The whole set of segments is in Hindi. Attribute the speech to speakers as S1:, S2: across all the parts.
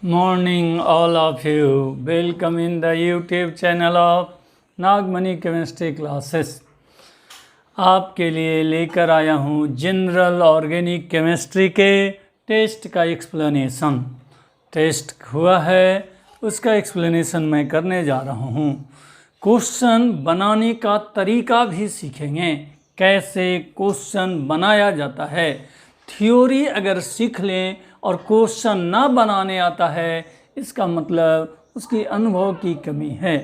S1: Morning, all of you. Welcome in the YouTube channel of Nagamani chemistry classes. आपके लिए लेकर आया हूँ जनरल ऑर्गेनिक केमिस्ट्री के टेस्ट का एक्सप्लेनेशन। टेस्ट हुआ है, उसका एक्सप्लेनेशन मैं करने जा रहा हूँ। क्वेश्चन बनाने का तरीका भी सीखेंगे, कैसे क्वेश्चन बनाया जाता है। थ्योरी अगर सीख लें और क्वेश्चन ना बनाने आता है, इसका मतलब उसकी अनुभव की कमी है।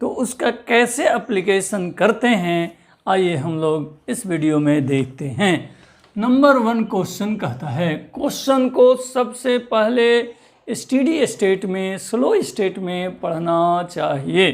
S1: तो उसका कैसे एप्लीकेशन करते हैं, आइए हम लोग इस वीडियो में देखते हैं। नंबर 1 क्वेश्चन कहता है, क्वेश्चन को सबसे पहले स्टेडी स्टेट में, स्लो स्टेट में पढ़ना चाहिए।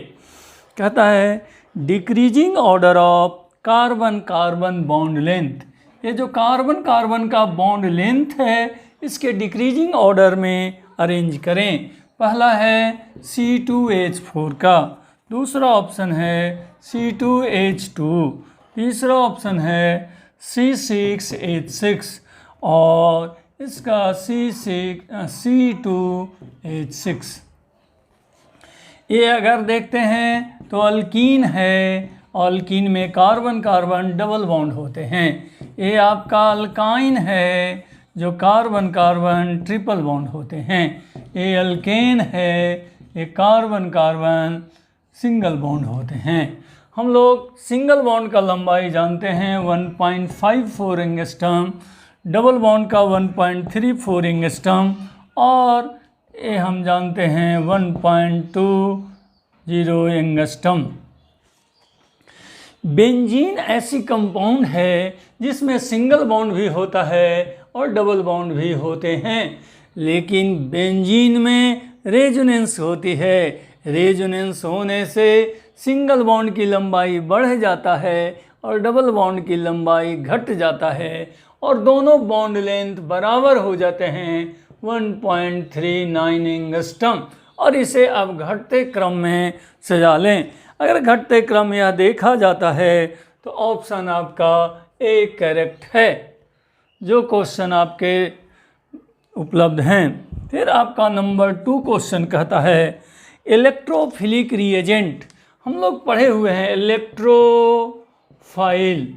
S1: कहता है decreasing order of carbon carbon bond length. ये जो कार्बन कार्बन का बॉन्ड लेंथ है, इसके डिक्रीजिंग ऑर्डर में अरेंज करें। पहला है C2H4 का, दूसरा ऑप्शन है C2H2, तीसरा ऑप्शन है C6H6 और इसका C2H6। ये अगर देखते हैं तो अल्कीन है, अल्कीन में कार्बन कार्बन डबल बॉन्ड होते हैं। ये आपका अल्काइन है, जो कार्बन कार्बन ट्रिपल बॉन्ड होते हैं। ये अल्केन है, ये कार्बन कार्बन सिंगल बॉन्ड होते हैं। हम लोग सिंगल बॉन्ड का लंबाई जानते हैं 1.54 एंगस्ट्रम, डबल बॉन्ड का 1.34 एंगस्ट्रम और ये हम जानते हैं 1.20 एंगस्ट्रम। बेंजीन ऐसी कंपाउंड है जिसमें सिंगल बॉन्ड भी होता है और डबल बॉन्ड भी होते हैं, लेकिन बेंजीन में रेजोनेंस होती है। रेजोनेंस होने से सिंगल बॉन्ड की लंबाई बढ़ जाता है और डबल बॉन्ड की लंबाई घट जाता है और दोनों बॉन्ड लेंथ बराबर हो जाते हैं 1.39 एंगस्ट्रम। और इसे अब घटते क्रम में सजा लें। अगर घटते क्रम यह देखा जाता है तो ऑप्शन आपका ए करेक्ट है, जो क्वेश्चन आपके उपलब्ध हैं। फिर आपका नंबर 2 क्वेश्चन कहता है इलेक्ट्रोफिलिक रिएजेंट। हम लोग पढ़े हुए हैं इलेक्ट्रोफाइल।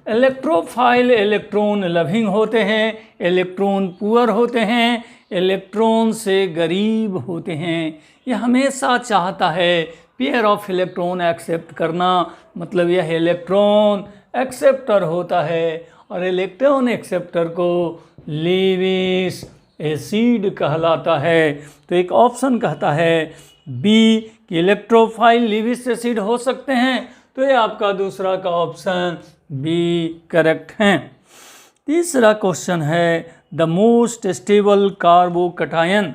S1: इलेक्ट्रोफाइल इलेक्ट्रॉन लविंग होते हैं, इलेक्ट्रॉन पुअर होते हैं, इलेक्ट्रॉन से गरीब होते हैं। यह हमेशा चाहता है पेयर ऑफ इलेक्ट्रॉन एक्सेप्ट करना, मतलब यह इलेक्ट्रॉन एक्सेप्टर होता है और इलेक्ट्रॉन एक्सेप्टर को लेविस एसिड कहलाता है। तो एक ऑप्शन कहता है बी कि इलेक्ट्रोफाइल लेविस एसिड हो सकते हैं, तो ये आपका दूसरा का ऑप्शन बी करेक्ट है। तीसरा क्वेश्चन है the most stable carbocation.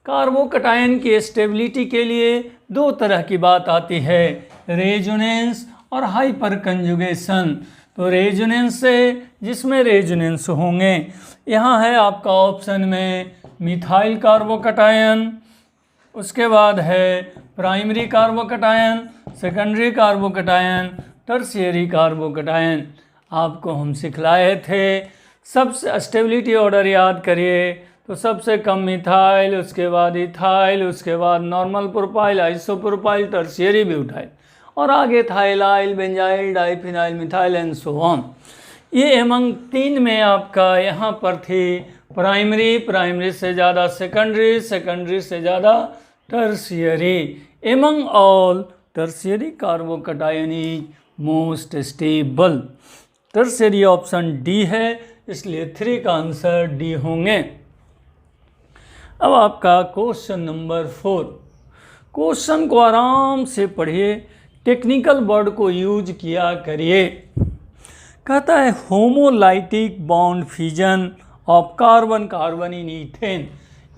S1: Carbocation की स्टेबिलिटी के लिए 2 तरह की बात आती है, रेजोनेंस और हाइपर कंजुगेशन। तो रेजोनेंस से, जिसमें रेजोनेंस होंगे, यहाँ है आपका ऑप्शन में मिथाइल कार्बोकटायन, उसके बाद है primary carbocation, secondary carbocation, tertiary carbocation. आपको हम सिखलाए थे। सबसे स्टेबिलिटी ऑर्डर याद करिए तो सबसे कम मिथाइल, उसके बाद इथाइल, उसके बाद normal propyl, isopropyl, tertiary butyl और आगे थाइलाइल, benzyl, diphenyl, methyl and so on. ये एमंग 3 में आपका यहाँ पर थी प्राइमरी, प्राइमरी से ज़्यादा सेकेंडरी, सेकेंडरी से ज़्यादा tertiary. Among all tertiary carbocation is most stable. Tertiary option D है, इसलिए 3 का आंसर डी होंगे। अब आपका क्वेश्चन नंबर 4। क्वेश्चन को आराम से पढ़िए, टेक्निकल वर्ड को यूज किया करिए। कहता है homolytic bond fusion of carbon carbon in ethane.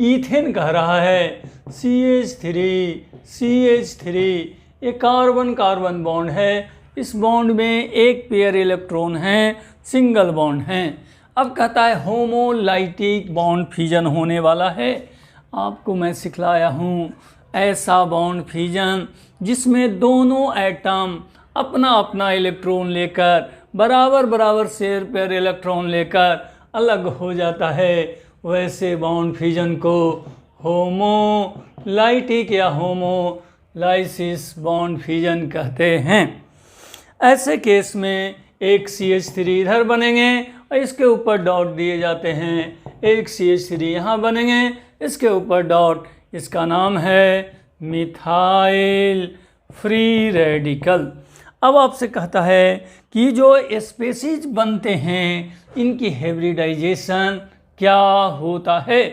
S1: Ethane कह रहा है CH3 ये कार्बन कार्बन बॉन्ड है। इस बॉन्ड में एक पेयर इलेक्ट्रॉन है, सिंगल बॉन्ड है। अब कहता है होमोलाइटिक बॉन्ड फ्यूजन होने वाला है। आपको मैं सिखलाया हूँ ऐसा बॉन्ड फ्यूजन जिसमें दोनों एटम अपना अपना इलेक्ट्रॉन लेकर, बराबर बराबर शेयर पेयर इलेक्ट्रॉन लेकर अलग हो जाता है, वैसे बॉन्ड फ्यूजन को होमोलाइटिक या होमोलाइसिस बॉन्ड फिजन कहते हैं। ऐसे केस में एक CH3 इधर बनेंगे और इसके ऊपर डॉट दिए जाते हैं, एक CH3 यहाँ बनेंगे, इसके ऊपर डॉट, इसका नाम है मिथाइल फ्री रेडिकल। अब आपसे कहता है कि जो स्पेसीज बनते हैं इनकी हाइब्रिडाइजेशन क्या होता है।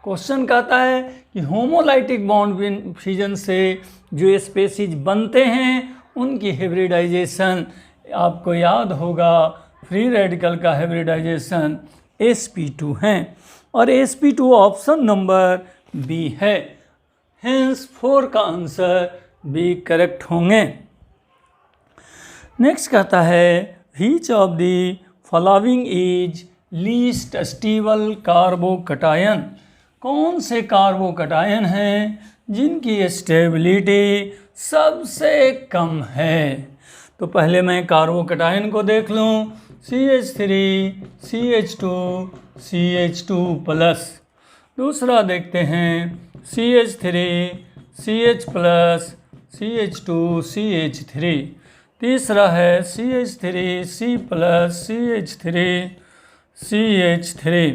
S1: क्वेश्चन कहता है कि होमोलाइटिक बॉन्ड फिजन से जो स्पेसीज बनते हैं उनकी हाइब्रिडाइजेशन, आपको याद होगा फ्री रेडिकल का हाइब्रिडाइजेशन sp2 है और sp2 ऑप्शन नंबर बी है। हेंस 4 का आंसर बी करेक्ट होंगे। नेक्स्ट कहता है which of the following is least stable carbocation. कौन से कार्बोकटायन हैं जिनकी स्टेबिलिटी सबसे कम है। तो पहले मैं कार्बोकटायन को देख लूँ, CH3 CH2 CH2 प्लस। दूसरा देखते हैं CH3 CH plus CH2 CH3। तीसरा है CH3 C plus CH3 CH3।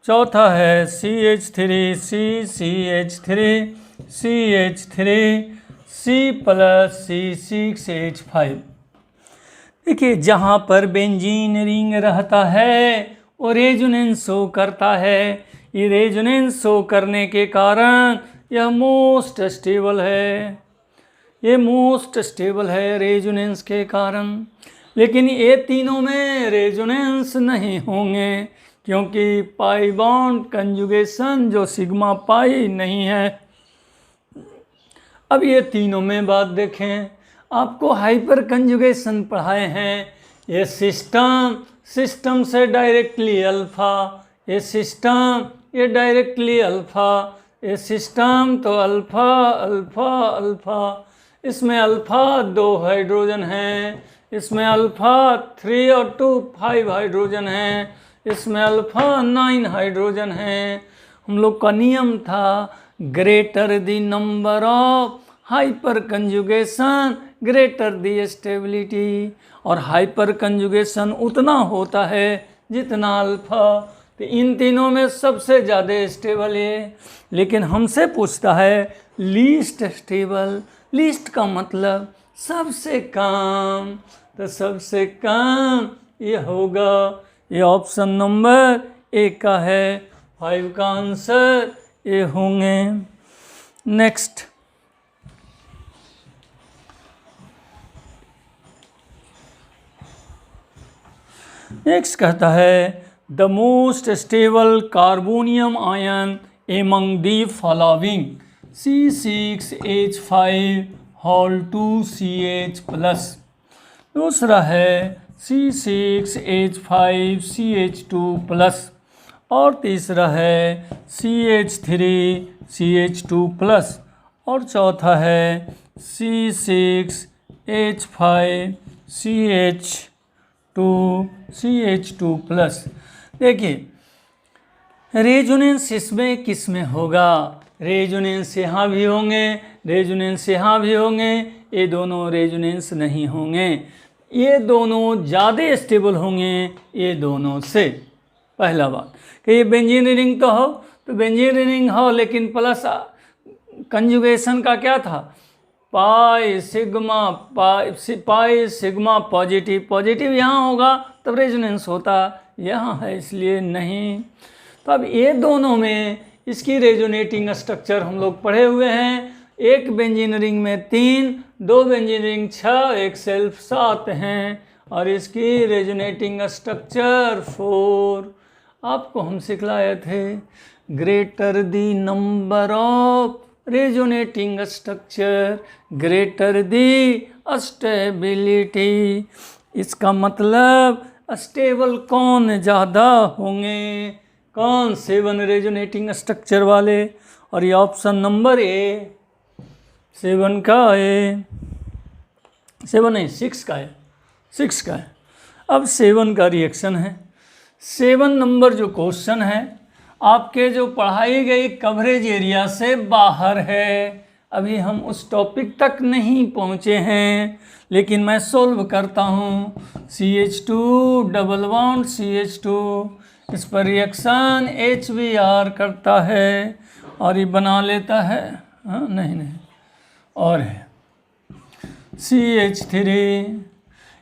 S1: चौथा है CH3 C CH3 CH3 C plus C 6H5। देखिए जहाँ पर बेंजीन रिंग रहता है वो रेजोनेंस शो करता है। ये रेजोनेंस शो करने के कारण यह मोस्ट स्टेबल है, ये मोस्ट स्टेबल है रेजोनेंस के कारण। लेकिन ये तीनों में रेजोनेंस नहीं होंगे क्योंकि पाई बॉन्ड कंजुगेशन जो सिग्मा पाई नहीं है। अब ये तीनों में बात देखें, आपको हाइपर कंजुगेशन पढ़ाए हैं। ये सिस्टम से डायरेक्टली अल्फ़ा, ये सिस्टम, ये डायरेक्टली अल्फ़ा, ये सिस्टम तो अल्फ़ा अल्फ़ा अल्फ़ा। इसमें अल्फ़ा 2 हाइड्रोजन हैं, इसमें अल्फ़ा 3 और 2 5 हाइड्रोजन हैं, इसमें अल्फ़ा 9 हाइड्रोजन हैं। हम लोग का नियम था greater the number of hyper conjugation greater the stability, और हाइपर कंजुगेशन उतना होता है जितना अल्फा। तो इन तीनों में सबसे ज़्यादा स्टेबल है, लेकिन हमसे पूछता है लीस्ट स्टेबल। लीस्ट का मतलब सबसे कम, तो सबसे कम ये होगा, ये ऑप्शन नंबर ए का है। 5 का आंसर ये होंगे। नेक्स्ट कहता है the most stable carbonium ion among the following C6H5 whole 2CH plus. दूसरा है C6H5 CH2 प्लस और तीसरा है CH3 CH2 प्लस और चौथा है C6H5 CH2 प्लस। देखिए रेजोनेंस इसमें किस में होगा, रेजोनेंस यहाँ भी होंगे, रेजोनेंस यहाँ भी होंगे, ये दोनों रेजोनेंस नहीं होंगे, ये दोनों ज़्यादा स्टेबल होंगे ये दोनों से। पहला बात कि ये बेंजीन रिंग तो हो, तो बेंजीन रिंग हो लेकिन प्लस कंजुगेशन का क्या था, पाई सिग्मा पॉजिटिव, पॉजिटिव यहाँ होगा तब रेजोनेंस होता, यहाँ है इसलिए नहीं। तो अब ये दोनों में इसकी रेजोनेटिंग स्ट्रक्चर हम लोग पढ़े हुए हैं। एक बेंजीन रिंग में 3, 2 बेंजीन रिंग 6, एक सेल्फ 7 हैं और इसकी रेजोनेटिंग स्ट्रक्चर 4। आपको हम सिखलाए थे greater the number of resonating structure greater the stability. इसका मतलब स्टेबल कौन ज़्यादा होंगे, कौन 7 रेजोनेटिंग स्ट्रक्चर वाले, और ये ऑप्शन नंबर ए 7 का है, 7 नहीं 6 का है, 6 का है। अब 7 का रिएक्शन है। 7 नंबर जो क्वेश्चन है आपके जो पढ़ाई गई कवरेज एरिया से बाहर है। अभी हम उस टॉपिक तक नहीं पहुँचे हैं, लेकिन मैं सोल्व करता हूँ। CH2 डबल बॉन्ड CH2, इस पर रिएक्शन HBr करता है और ये बना लेता है, हाँ नहीं और है CH3।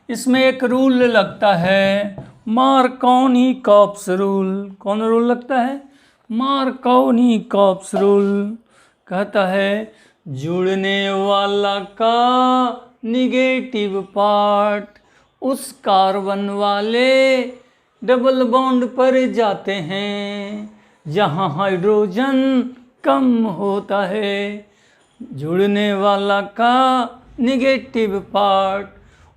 S1: इसमें एक रूल लगता है, मार्कोनी-कॉप्स रूल। कौन रूल लगता है? Markovnikov-cops rule. कहता है जुड़ने वाला का निगेटिव पार्ट उस कार्बन वाले डबल बॉन्ड पर जाते हैं जहाँ हाइड्रोजन कम होता है। जुड़ने वाला का निगेटिव पार्ट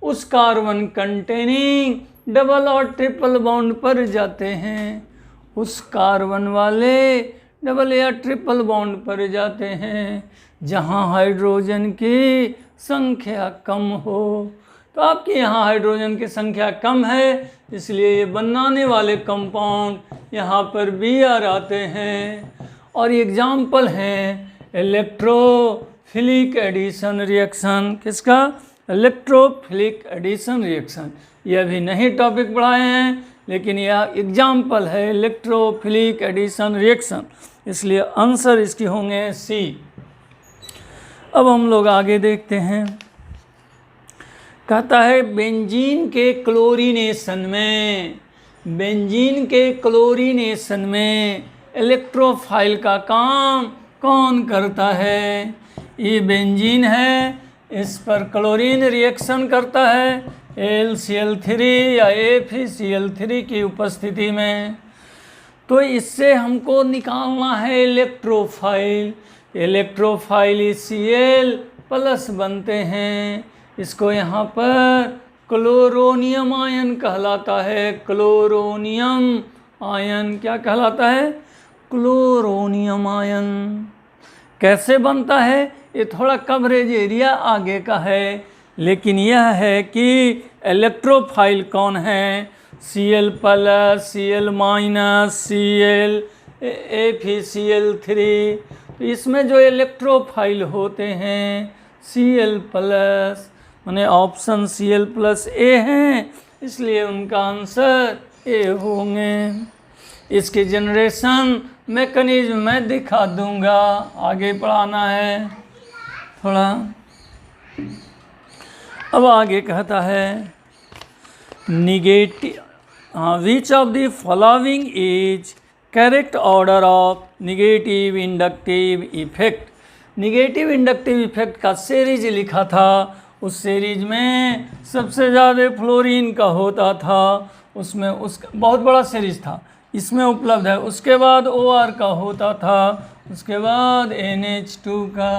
S1: उस कार्बन कंटेनिंग डबल और ट्रिपल बॉन्ड पर जाते हैं, उस कार्बन वाले डबल या ट्रिपल बॉन्ड पर जाते हैं जहाँ हाइड्रोजन की संख्या कम हो। तो आपके यहाँ हाइड्रोजन की संख्या कम है, इसलिए ये बनाने वाले कंपाउंड यहाँ पर Br आते हैं। और एग्जाम्पल हैं इलेक्ट्रोफिलिक एडिशन रिएक्शन। किसका? Electrophilic addition reaction. ये अभी नहीं टॉपिक पढ़ाए हैं, लेकिन यह एग्जाम्पल है इलेक्ट्रोफिलिक एडिशन रिएक्शन, इसलिए आंसर इसकी होंगे C। अब हम लोग आगे देखते हैं। कहता है बेंजीन के क्लोरीनेशन में, बेंजीन के क्लोरीनेशन में इलेक्ट्रोफाइल का काम कौन करता है? ये बेंजीन है, इस पर क्लोरीन रिएक्शन करता है AlCl3 या FeCl3 की उपस्थिति में। तो इससे हमको निकालना है इलेक्ट्रोफाइल। इलेक्ट्रोफाइल Cl प्लस बनते हैं, इसको यहाँ पर क्लोरोनियम आयन कहलाता है। क्लोरोनियम आयन क्या कहलाता है? Chloronium ion. कैसे बनता है? ये थोड़ा कवरेज एरिया आगे का है, लेकिन यह है कि इलेक्ट्रोफाइल कौन है? Cl plus, Cl minus, Cl, FeCl3। तो इसमें जो इलेक्ट्रोफाइल होते हैं Cl प्लस, माने ऑप्शन Cl प्लस A हैं, इसलिए उनका आंसर A होंगे। इसके जनरेशन मैकेनिज्म मैं दिखा दूंगा, आगे पढ़ाना है थोड़ा। अब आगे कहता है negative, which of the following is correct order of negative inductive effect. Negative inductive effect का सीरीज लिखा था, उस सीरीज में सबसे ज़्यादा फ्लोरीन का होता था, उसमें उसका बहुत बड़ा सीरीज था, इसमें उपलब्ध है। उसके बाद OR का होता था, उसके बाद NH2 का।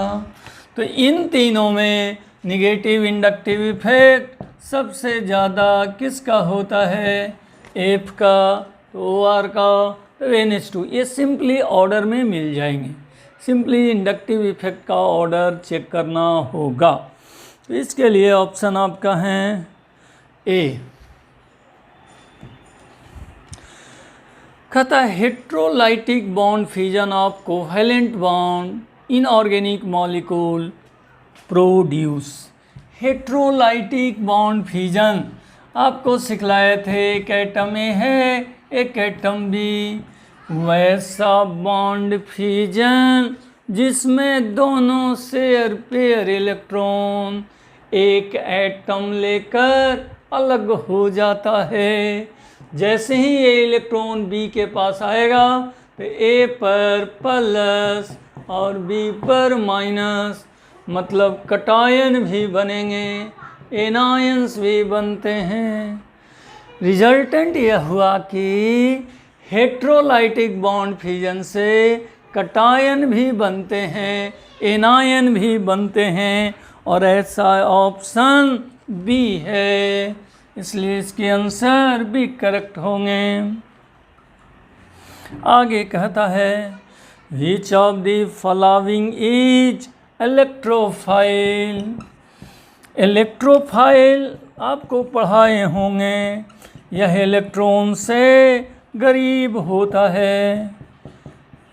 S1: तो इन तीनों में निगेटिव इंडक्टिव इफेक्ट सबसे ज़्यादा किसका होता है? F का, तो OR का, तो NH2। ये सिंपली ऑर्डर में मिल जाएंगे, सिंपली इंडक्टिव इफेक्ट का ऑर्डर चेक करना होगा। तो इसके लिए ऑप्शन आपका है A। कहता है heterolytic bond fusion of covalent bond inorganic molecule produce. Heterolytic bond fusion आपको सिखलाए थे, एक एटम ए है एक एटम बी, वैसा बॉन्ड फ्यूजन जिसमें दोनों शेयर पेयर इलेक्ट्रॉन एक एटम लेकर अलग हो जाता है। जैसे ही ये इलेक्ट्रॉन बी के पास आएगा तो ए पर प्लस और बी पर माइनस, मतलब कटायन भी बनेंगे, एनायंस भी बनते हैं। रिजल्टेंट यह हुआ कि हेट्रोलाइटिक बॉन्ड फ्यूजन से कटायन भी बनते हैं, एनायन भी बनते हैं, और ऐसा ऑप्शन बी है, इसलिए इसके आंसर भी करेक्ट होंगे। आगे कहता है which of the following is electrophile. Electrophile आपको पढ़ाए होंगे, यह इलेक्ट्रॉन से करीब होता है।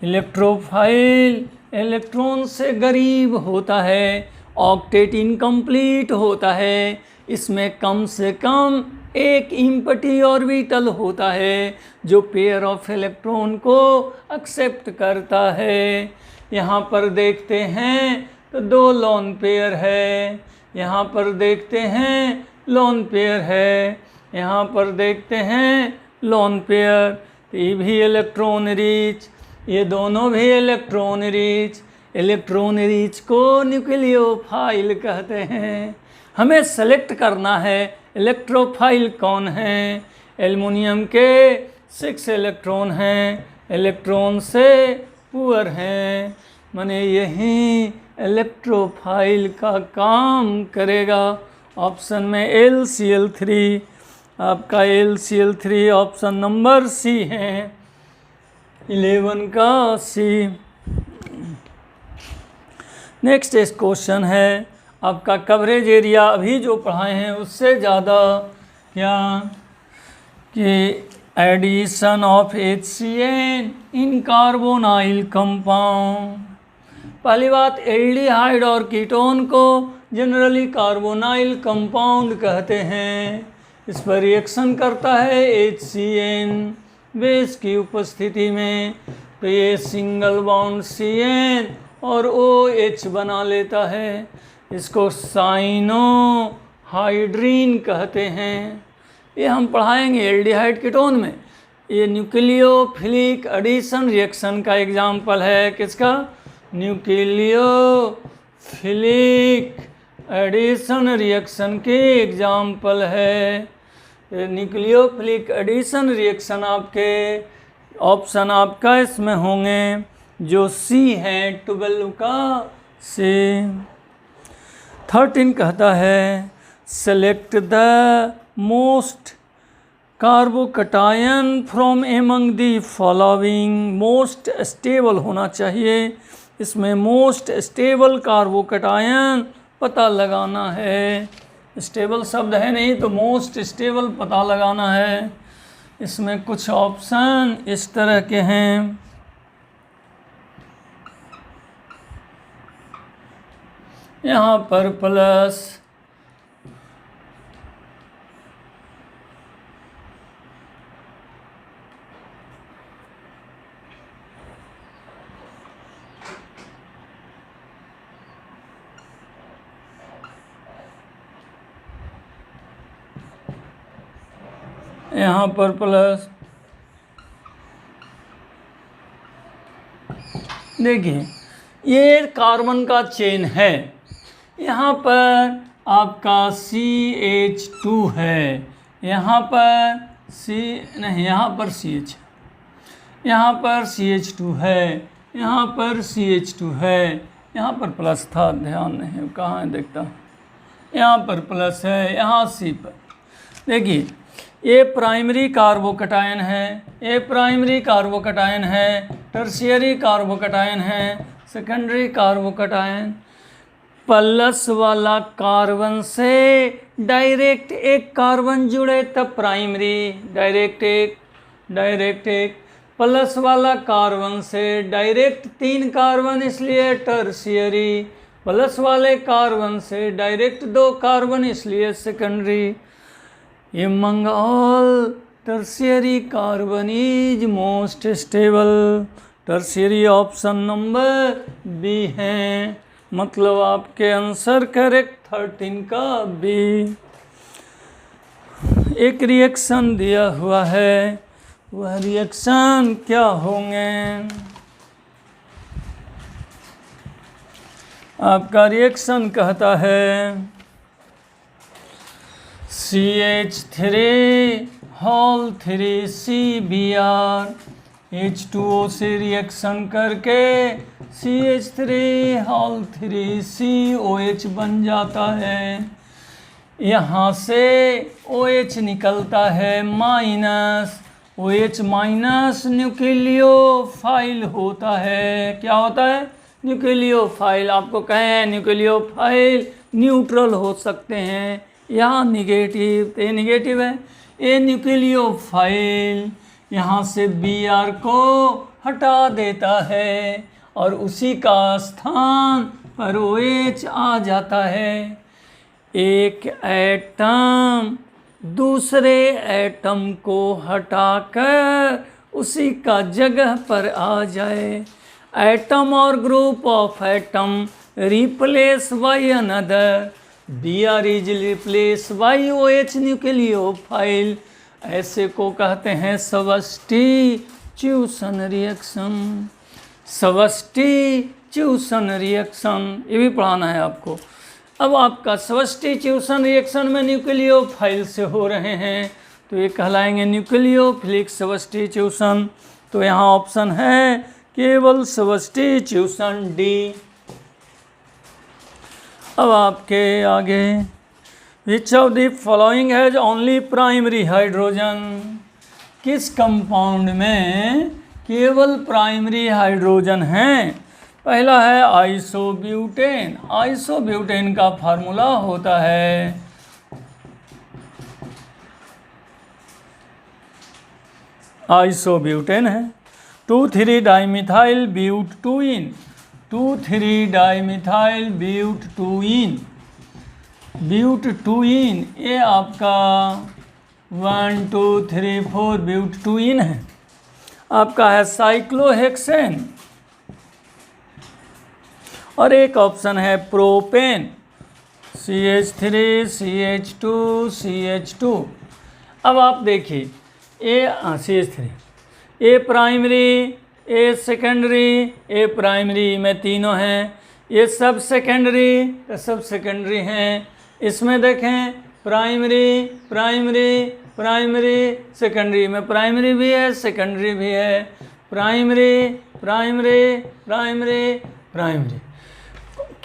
S1: इलेक्ट्रोफाइल इलेक्ट्रॉन से करीब होता है। ऑक्टेट इनकम्प्लीट होता है, इसमें कम से कम एक इम्पटी ऑर्बिटल होता है जो पेयर ऑफ इलेक्ट्रॉन को एक्सेप्ट करता है। यहाँ पर देखते हैं तो 2 लोन पेयर है, यहाँ पर देखते हैं लोन पेयर है, यहाँ पर देखते हैं लोन पेयर। तो ये भी इलेक्ट्रॉन रिच, ये दोनों भी इलेक्ट्रॉन रिच। इलेक्ट्रॉन रिच को न्यूक्लियोफाइल कहते हैं। हमें सेलेक्ट करना है इलेक्ट्रोफाइल कौन है। एल्युमिनियम के 6 इलेक्ट्रॉन हैं, इलेक्ट्रॉन से पुअर हैं, माने यही इलेक्ट्रोफाइल का काम करेगा। ऑप्शन में LCl3, आपका LCl3 ऑप्शन नंबर सी है, 11 का सी। नेक्स्ट इस क्वेश्चन है आपका कवरेज एरिया अभी जो पढ़ाए हैं उससे ज़्यादा क्या कि addition of HCN in carbonyl compound. पहली बात, एल्डिहाइड और कीटोन को जनरली कार्बोनाइल कंपाउंड कहते हैं। इस पर रिएक्शन करता है HCN बेस की उपस्थिति में, तो ये सिंगल बॉन्ड CN और OH बना लेता है। इसको साइनोहाइड्रीन कहते हैं। ये हम पढ़ाएंगे एल्डिहाइड कीटोन में। ये न्यूक्लियोफिलिक एडिशन रिएक्शन का एग्जाम्पल है। किसका? न्यूक्लियोफिलिक एडिशन रिएक्शन के एग्जाम्पल है। न्यूक्लियोफिलिक एडिशन रिएक्शन आपके ऑप्शन आपका इसमें होंगे जो सी है, 12 का सी। 13 कहता है select the most carbocation from among the following. Most stable होना चाहिए, इसमें मोस्ट स्टेबल कार्बोकटायन पता लगाना है। स्टेबल शब्द है नहीं तो मोस्ट स्टेबल पता लगाना है। इसमें कुछ ऑप्शन इस तरह के हैं। यहाँ पर प्लस, यहाँ पर प्लस। देखिए ये कार्बन का चेन है, यहाँ पर आपका CH2 है, यहाँ पर यहाँ पर CH, यहाँ पर CH2 है, यहाँ पर CH2 है, यहाँ पर प्लस था, ध्यान नहीं कहाँ है देखता, यहाँ पर प्लस है, यहाँ C पर। देखिए ये प्राइमरी कार्बोकटायन है, ये प्राइमरी कार्बोकटायन है, टर्शियरी कार्बोकटायन है, सेकेंडरी कार्बोकटायन। प्लस वाला कार्बन से डायरेक्ट एक कार्बन जुड़े तब प्राइमरी, डायरेक्ट एक। प्लस वाला कार्बन से डायरेक्ट 3 कार्बन इसलिए टर्शियरी। प्लस वाले कार्बन से डायरेक्ट 2 कार्बन इसलिए secondary. Among all tertiary carbon is most stable। Tertiary option number B है, मतलब आपके आंसर करेक्ट 13 का बी। एक रिएक्शन दिया हुआ है, वह रिएक्शन क्या होंगे? आपका रिएक्शन कहता है CH3 H2O से रिएक्शन करके CH3 बन जाता है। यहाँ से OH निकलता है माइनस, OH माइनस न्यूक्लियोफाइल होता है। क्या होता है? न्यूक्लियोफाइल। आपको कहें न्यूक्लियोफाइल न्यूट्रल हो सकते हैं, यहाँ निगेटिव, ये निगेटिव है। ये न्यूक्लियोफाइल यहाँ से Br को हटा देता है और उसी का स्थान पर OH आ जाता है। एक एटम दूसरे एटम को हटाकर उसी का जगह पर आ जाए। एटम और group of atom replace by another. Br is replace by OH nucleophile. ऐसे को कहते हैं सब्स्टिट्यूशन रिएक्शन। सब्स्टिट्यूशन रिएक्शन ये भी पढ़ाना है आपको। अब आपका सब्स्टिट्यूशन रिएक्शन में न्यूक्लियोफाइल से हो रहे हैं तो ये कहलाएंगे न्यूक्लियोफिलिक सब्स्टिट्यूशन। तो यहाँ ऑप्शन है केवल सब्स्टिट्यूशन डी। अब आपके आगे which of the following has only primary hydrogen. किस कंपाउंड में केवल प्राइमरी हाइड्रोजन है? पहला है आइसोब्यूटेन। आइसोब्यूटेन का फार्मूला होता है आइसोब्यूटेन है 2,3-डाइमिथाइल ब्यूटटूइन। 2,3-डाइमिथाइल ब्यूटटूइन। ब्यूटटूइन ये आपका 1 2 3 4 ब्यूटटूइन है। आपका है साइक्लोहेक्सेन। और एक ऑप्शन है प्रोपेन CH3 CH2 CH2। अब आप देखिए CH3 A primary a secondary A primary में तीनों हैं। ये सब सेकेंडरी हैं। इसमें देखें प्राइमरी प्राइमरी प्राइमरी सेकेंडरी में प्राइमरी भी है सेकेंडरी भी है। प्राइमरी प्राइमरी प्राइमरी प्राइमरी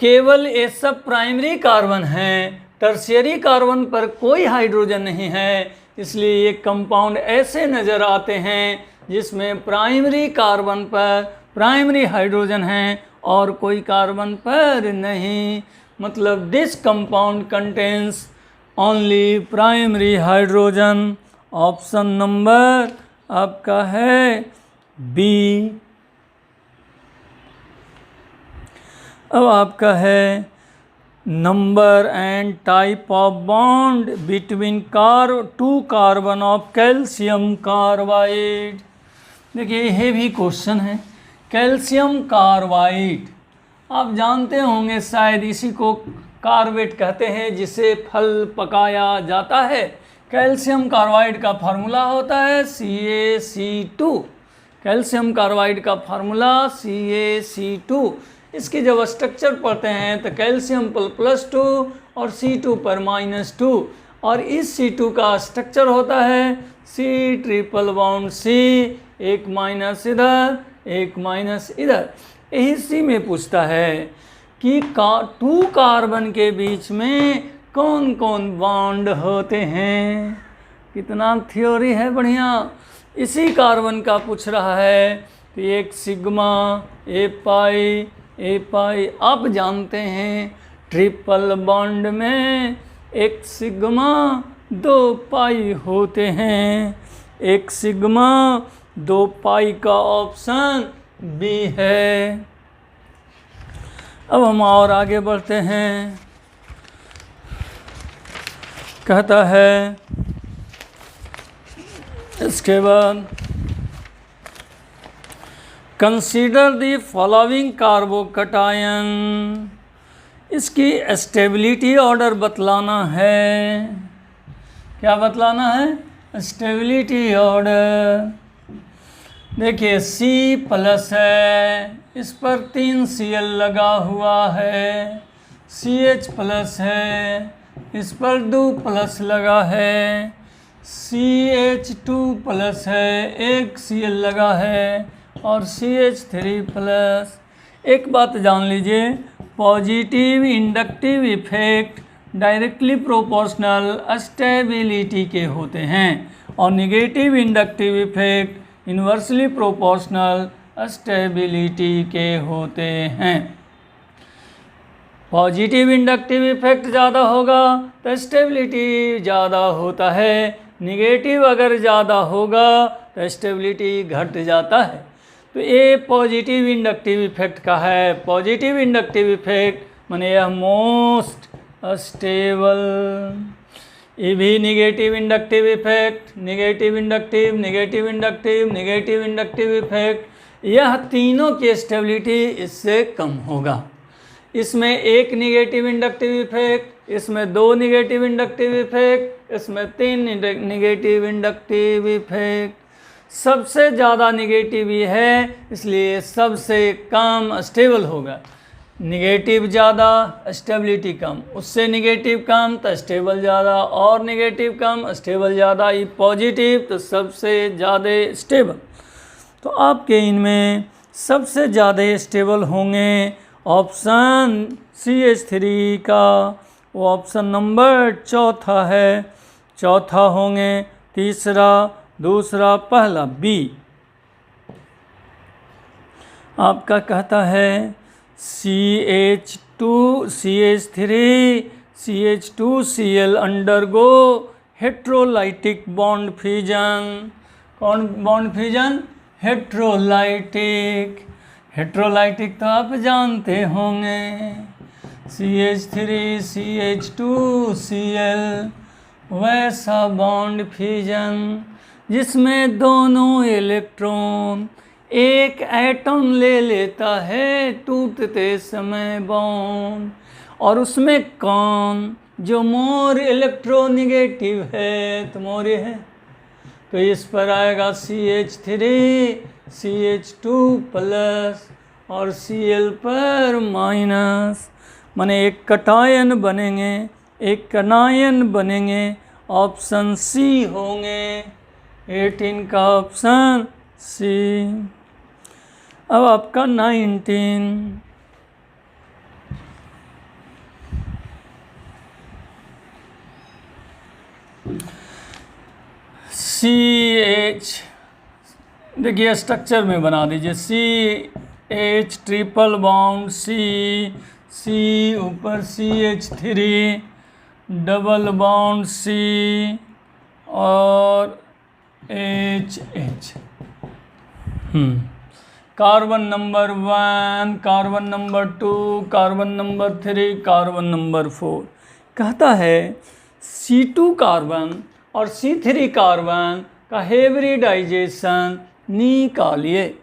S1: केवल ये सब प्राइमरी कार्बन हैं। टर्शियरी कार्बन पर कोई हाइड्रोजन नहीं है। इसलिए ये कंपाउंड ऐसे नज़र आते हैं जिसमें प्राइमरी कार्बन पर प्राइमरी हाइड्रोजन हैं और कोई कार्बन पर नहीं। मतलब this compound contains only primary hydrogen. Option number आपका है बी। अब आपका है number and type of bond between two carbon of calcium carbide. देखिए यह भी क्वेश्चन है। कैल्शियम कार्बाइड आप जानते होंगे शायद, इसी को कार्बेट कहते हैं जिसे फल पकाया जाता है। कैल्शियम कार्बाइड का फार्मूला होता है CaC2। कैल्शियम कार्बाइड का फार्मूला CaC2। इसकी जब स्ट्रक्चर पढ़ते हैं तो कैल्शियम पर +2 और C2 पर -2 और इस C2 का स्ट्रक्चर होता है C ट्रिपल बॉन्ड C, एक माइनस इधर एक माइनस इधर। यही सी में पूछता है कि 2 कार्बन के बीच में कौन कौन बॉन्ड होते हैं। कितना थ्योरी है बढ़िया। इसी कार्बन का पूछ रहा है तो एक सिग्मा ए पाई आप जानते हैं। ट्रिपल बॉन्ड में एक सिग्मा 2 पाई होते हैं। एक सिग्मा 2 पाई का ऑप्शन बी है। अब हम और आगे बढ़ते हैं। कहता है इसके बाद कंसीडर द फॉलोइंग कार्बोकटायन। इसकी स्टेबिलिटी ऑर्डर बतलाना है। क्या बतलाना है? Stability order. देखिए C+ है, इस पर 3 Cl लगा हुआ है। CH+ है, इस पर 2+ लगा है। CH2+ है, 1 Cl लगा है और CH3+। एक बात जान लीजिए, positive inductive effect directly proportional stability के होते हैं और negative inductive effect inversely proportional stability के होते हैं। पॉजिटिव इंडक्टिव इफेक्ट ज़्यादा होगा तो स्टेबिलिटी ज़्यादा होता है। निगेटिव अगर ज़्यादा होगा तो स्टेबिलिटी घट जाता है। तो ये पॉजिटिव इंडक्टिव इफेक्ट का है। पॉजिटिव इंडक्टिव इफेक्ट माने यह मोस्ट स्टेबल। ये भी negative inductive effect, negative inductive, negative inductive, negative inductive effect, यह तीनों की स्टेबिलिटी इससे कम होगा। इसमें एक निगेटिव इंडक्टिव इफेक्ट, इसमें दो निगेटिव इंडक्टिव इफेक्ट, इसमें तीन निगेटिव इंडक्टिव इफेक्ट। सबसे ज़्यादा निगेटिव ये है, इसलिए सबसे कम स्टेबल होगा। निगेटिव ज़्यादा स्टेबिलिटी कम, उससे निगेटिव कम तो स्टेबल ज़्यादा, और निगेटिव कम स्टेबल ज़्यादा। ये पॉजिटिव तो सबसे ज़्यादा स्टेबल। तो आपके इनमें सबसे ज़्यादा स्टेबल होंगे ऑप्शन CH3 का, वो ऑप्शन नंबर चौथा है। चौथा होंगे तीसरा, दूसरा, पहला B। आपका कहता है CH2CH3CH2Cl undergo heterolytic bond fusion. कौन बॉन्ड फ्यूजन? हेट्रोलाइटिक। हेट्रोलाइटिक तो आप जानते होंगे, CH3CH2Cl, वैसा बॉन्ड फ्यूजन जिसमें दोनों इलेक्ट्रॉन एक एटम ले लेता है टूटते समय बॉन्ड, और उसमें कौन जो मोर इलेक्ट्रोनिगेटिव है, तो मोर ये है, तो इस पर आएगा CH3CH2 प्लस और Cl पर माइनस, माने एक कटायन बनेंगे, एक कनायन बनेंगे। ऑप्शन C होंगे 18 का ऑप्शन C। अब आपका 19 CH, देखिए स्ट्रक्चर में बना दीजिए, CH ट्रिपल बाउंड C ऊपर CH3 डबल बाउंड C और HH। Carbon number 1, carbon number 2, carbon number 3, carbon number 4। कहता है C2 कार्बन और C3 कार्बन का हेब्रिडाइजेशन निकालिए।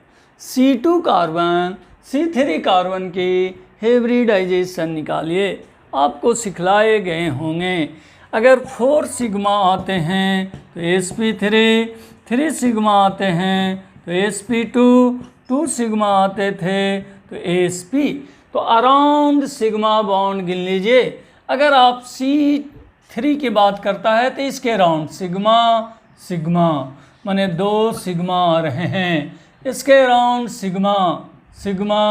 S1: C2 कार्बन C3 कार्बन की हेब्रिडाइजेशन निकालिए। आपको सिखलाए गए होंगे, अगर 4 सिग्मा आते हैं तो sp3, 3 सिग्मा आते हैं तो sp2, 2 सिग्मा आते थे तो sp। तो अराउंड सिग्मा बॉन्ड गिन लीजिए। अगर आप C3 की बात करता है तो इसके अराउंड सिग्मा सिग्मा माने 2 सिग्मा आ रहे हैं, इसके अराउंड सिग्मा सिग्मा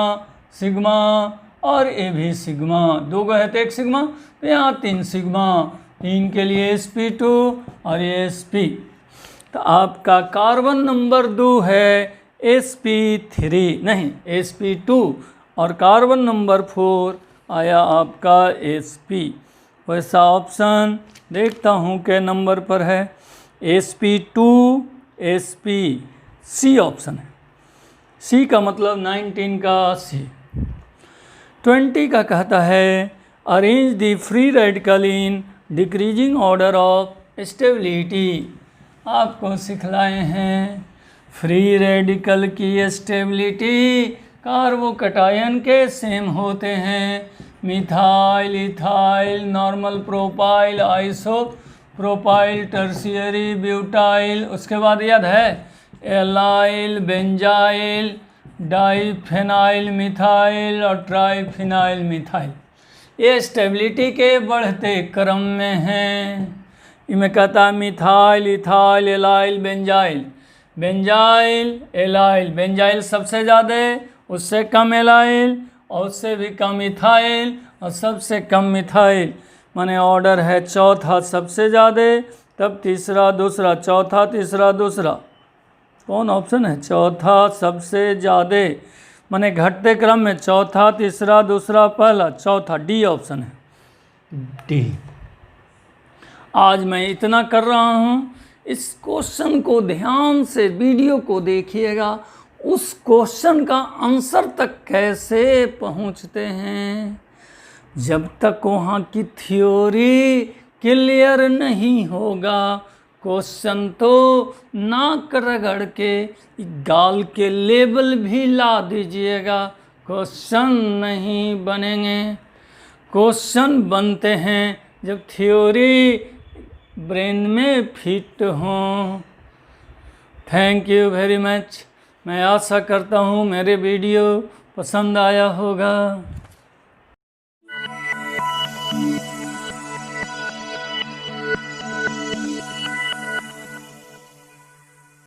S1: सिग्मा और ये भी सिग्मा, 2 गए तो 1 सिग्मा, तो यहाँ 3 सिग्मा, 3 के लिए sp2 और ये sp। तो आपका कार्बन नंबर 2 है sp3 नहीं sp2 और कार्बन नंबर 4 आया आपका sp। वैसा ऑप्शन देखता हूँ के नंबर पर है sp2 sp, C ऑप्शन है। C का मतलब 19 का C। 20 का कहता है arrange the free radical in decreasing order of stability. आपको सिखलाए हैं फ्री रेडिकल की स्टेबिलिटी कार्बोकटायन के सेम होते हैं, methyl, ethyl, normal propyl, iso propyl, tertiary butyl. उसके बाद याद है एलाइल, बेंजाइल, डाइफेनाइल मिथाइल और ट्राइफिनाइल मिथाइल। ये स्टेबिलिटी के बढ़ते क्रम में हैं। इनमें कहता है methyl, ethyl, allyl, benzyl. Benzyl, allyl, benzyl सबसे ज़्यादा, उससे कम एलाइल और उससे भी कम इथाइल और सबसे कम मिथाइल। माने ऑर्डर है चौथा सबसे ज़्यादा, तब तीसरा, दूसरा, चौथा, तीसरा, दूसरा। कौन ऑप्शन है? चौथा सबसे ज़्यादा, माने घटते क्रम में चौथा, तीसरा, दूसरा, पहला, चौथा। डी ऑप्शन है, डी। आज मैं इतना कर रहा हूँ, इस क्वेश्चन को ध्यान से वीडियो को देखिएगा, उस क्वेश्चन का आंसर तक कैसे पहुंचते हैं। जब तक वहाँ की थ्योरी क्लियर नहीं होगा, क्वेश्चन तो नाक रगड़ के गाल के लेवल भी ला दीजिएगा, क्वेश्चन नहीं बनेंगे। क्वेश्चन बनते हैं जब थ्योरी ब्रेन में फिट हो। Thank you very much. मैं आशा करता हूँ मेरे वीडियो पसंद आया होगा।